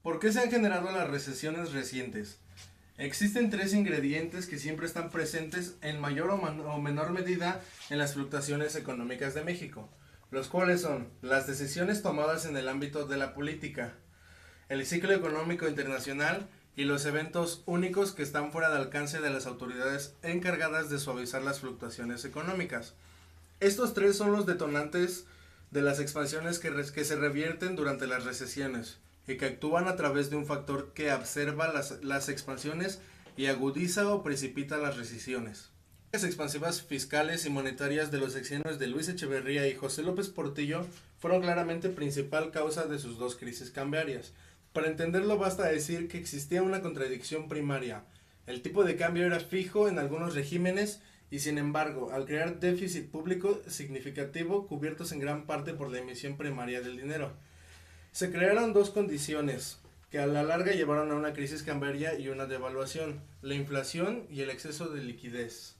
¿Por qué se han generado las recesiones recientes? Existen tres ingredientes que siempre están presentes en mayor o menor medida en las fluctuaciones económicas de México, los cuales son las decisiones tomadas en el ámbito de la política, el ciclo económico internacional y los eventos únicos que están fuera de alcance de las autoridades encargadas de suavizar las fluctuaciones económicas. Estos tres son los detonantes de las expansiones que se revierten durante las recesiones y que actúan a través de un factor que observa las expansiones y agudiza o precipita las recesiones. Las expansivas fiscales y monetarias de los sexenios de Luis Echeverría y José López Portillo fueron claramente principal causa de sus dos crisis cambiarias. Para entenderlo basta decir que existía una contradicción primaria. El tipo de cambio era fijo en algunos regímenes y sin embargo, al crear déficit público significativo cubiertos en gran parte por la emisión primaria del dinero, se crearon dos condiciones que a la larga llevaron a una crisis cambiaria y una devaluación: la inflación y el exceso de liquidez.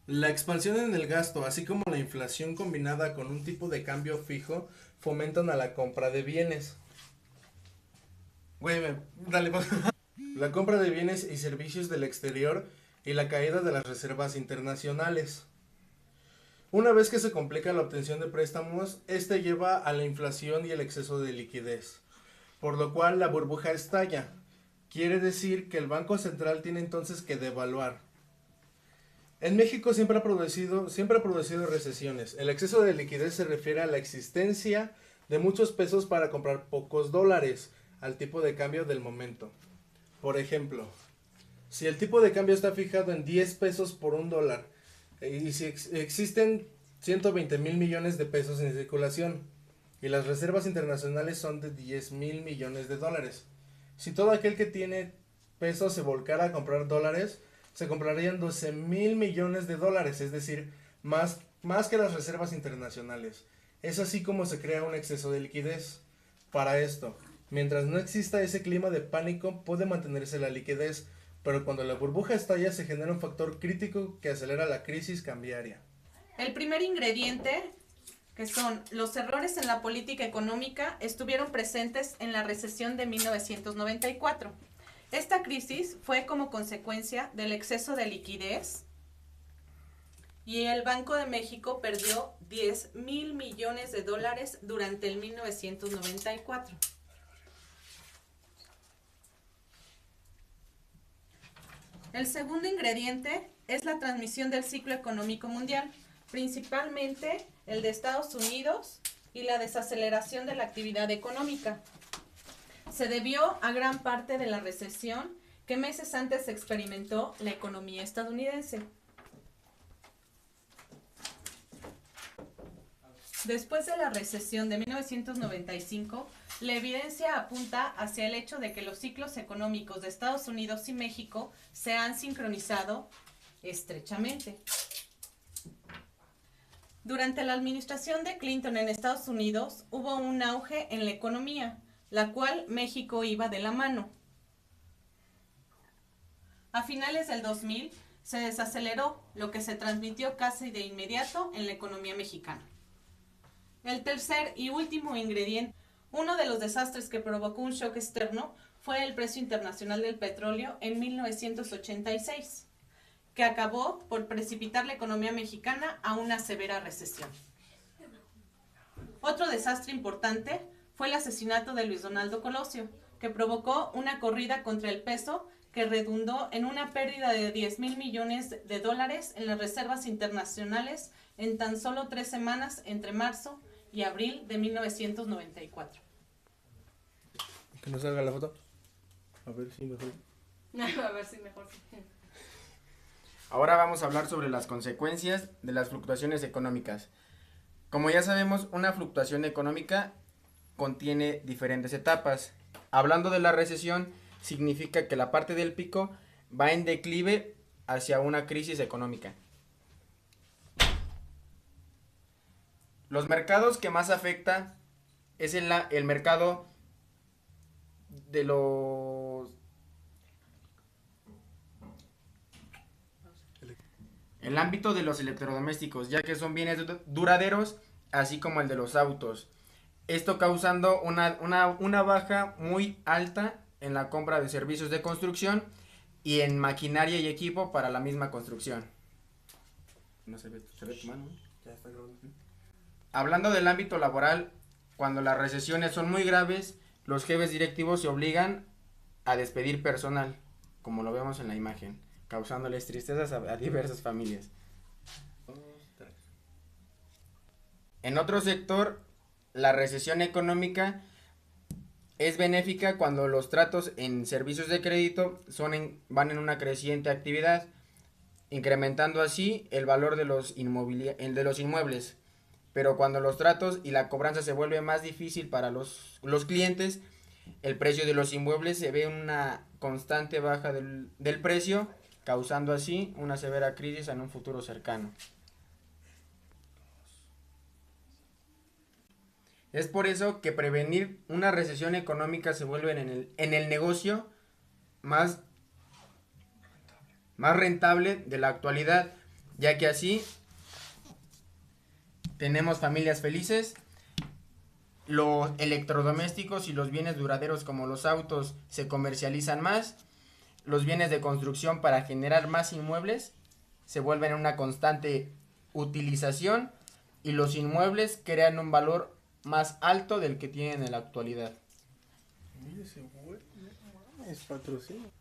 La expansión en el gasto, así como la inflación combinada con un tipo de cambio fijo, fomentan a la compra de bienes. Dale. La compra de bienes y servicios del exterior y la caída de las reservas internacionales. Una vez que se complica la obtención de préstamos, este lleva a la inflación y el exceso de liquidez, por lo cual la burbuja estalla. Quiere decir que el Banco Central tiene entonces que devaluar. En México siempre ha producido recesiones. El exceso de liquidez se refiere a la existencia de muchos pesos para comprar pocos dólares al tipo de cambio del momento. Por ejemplo, si el tipo de cambio está fijado en 10 pesos por un dólar y si existen 120 mil millones de pesos en circulación y las reservas internacionales son de 10 mil millones de dólares, si todo aquel que tiene pesos se volcara a comprar dólares, se comprarían 12 mil millones de dólares, es decir, más que las reservas internacionales. Es así como se crea un exceso de liquidez. Para esto, mientras no exista ese clima de pánico, puede mantenerse la liquidez, pero cuando la burbuja estalla se genera un factor crítico que acelera la crisis cambiaria. El primer ingrediente, que son los errores en la política económica, estuvieron presentes en la recesión de 1994. Esta crisis fue como consecuencia del exceso de liquidez y el Banco de México perdió 10 mil millones de dólares durante el 1994. El segundo ingrediente es la transmisión del ciclo económico mundial, principalmente el de Estados Unidos y la desaceleración de la actividad económica. Se debió a gran parte de la recesión que meses antes experimentó la economía estadounidense. Después de la recesión de 1995, la evidencia apunta hacia el hecho de que los ciclos económicos de Estados Unidos y México se han sincronizado estrechamente. Durante la administración de Clinton en Estados Unidos hubo un auge en la economía, la cual México iba de la mano. A finales del 2000 se desaceleró, lo que se transmitió casi de inmediato en la economía mexicana. El tercer y último ingrediente, uno de los desastres que provocó un shock externo, fue el precio internacional del petróleo en 1986, que acabó por precipitar la economía mexicana a una severa recesión. Otro desastre importante fue el asesinato de Luis Donaldo Colosio, que provocó una corrida contra el peso que redundó en una pérdida de 10 mil millones de dólares en las reservas internacionales en tan solo 3 semanas entre marzo y abril de 1994. Que nos salga la foto. A ver si mejor. A ver si mejor. Ahora vamos a hablar sobre las consecuencias de las fluctuaciones económicas. Como ya sabemos, una fluctuación económica contiene diferentes etapas. Hablando de la recesión, significa que la parte del pico va en declive hacia una crisis económica. Los mercados que más afecta es el mercado de el ámbito de los electrodomésticos, ya que son bienes duraderos, así como el de los autos. Esto causando una baja muy alta en la compra de servicios de construcción y en maquinaria y equipo para la misma construcción. No se ve tu mano. Ya está grabando. Hablando del ámbito laboral, cuando las recesiones son muy graves, los jefes directivos se obligan a despedir personal, como lo vemos en la imagen, causándoles tristezas a diversas familias. En otro sector, la recesión económica es benéfica cuando los tratos en servicios de crédito van en una creciente actividad, incrementando así el valor de los inmuebles. Pero cuando los tratos y la cobranza se vuelve más difícil para los clientes, el precio de los inmuebles se ve una constante baja del precio, causando así una severa crisis en un futuro cercano. Es por eso que prevenir una recesión económica se vuelve en el negocio más rentable de la actualidad, ya que así tenemos familias felices, los electrodomésticos y los bienes duraderos como los autos se comercializan más, los bienes de construcción para generar más inmuebles se vuelven una constante utilización y los inmuebles crean un valor más alto del que tienen en la actualidad. Mire ese güey, es patrocinio.